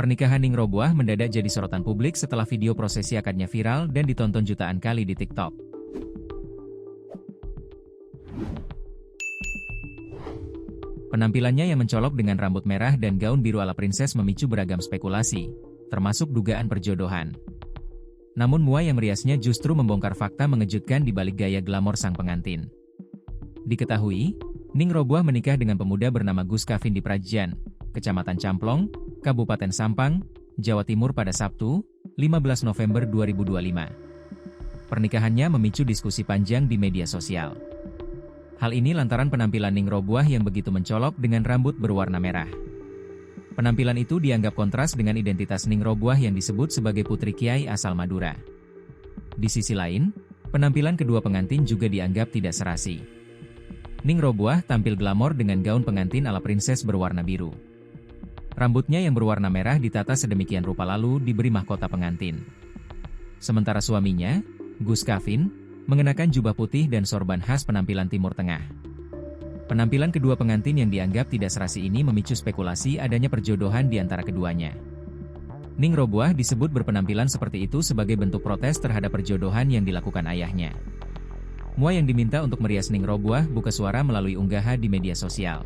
Pernikahan Ning Robuah mendadak jadi sorotan publik setelah video prosesi akadnya viral dan ditonton jutaan kali di TikTok. Penampilannya yang mencolok dengan rambut merah dan gaun biru ala princess memicu beragam spekulasi, termasuk dugaan perjodohan. Namun muai yang meriasnya justru membongkar fakta mengejutkan di balik gaya glamor sang pengantin. Diketahui, Ning Robuah menikah dengan pemuda bernama Gus Kavin di Prajian, Kecamatan Camplong, Kabupaten Sampang, Jawa Timur pada Sabtu, 15 November 2025. Pernikahannya memicu diskusi panjang di media sosial. Hal ini lantaran penampilan Ning Robuah yang begitu mencolok dengan rambut berwarna merah. Penampilan itu dianggap kontras dengan identitas Ning Robuah yang disebut sebagai putri kiai asal Madura. Di sisi lain, penampilan kedua pengantin juga dianggap tidak serasi. Ning Robuah tampil glamor dengan gaun pengantin ala princess berwarna biru. Rambutnya yang berwarna merah ditata sedemikian rupa lalu diberi mahkota pengantin. Sementara suaminya, Gus Kavin, mengenakan jubah putih dan sorban khas penampilan Timur Tengah. Penampilan kedua pengantin yang dianggap tidak serasi ini memicu spekulasi adanya perjodohan di antara keduanya. Ning Robuah disebut berpenampilan seperti itu sebagai bentuk protes terhadap perjodohan yang dilakukan ayahnya. Muai yang diminta untuk merias Ning Robuah buka suara melalui unggahan di media sosial.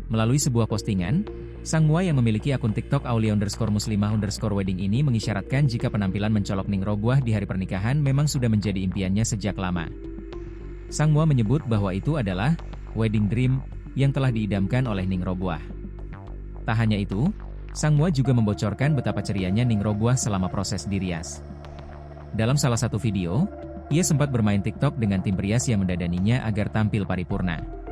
Melalui sebuah postingan, sang muai yang memiliki akun TikTok aulia_muslimah_wedding ini mengisyaratkan jika penampilan mencolok Ning Robuah di hari pernikahan memang sudah menjadi impiannya sejak lama. Sang muai menyebut bahwa itu adalah wedding dream yang telah diidamkan oleh Ning Robuah. Tak hanya itu, sang muai juga membocorkan betapa cerianya Ning Robuah selama proses dirias. Dalam salah satu video, ia sempat bermain TikTok dengan tim rias yang mendadaninya agar tampil paripurna.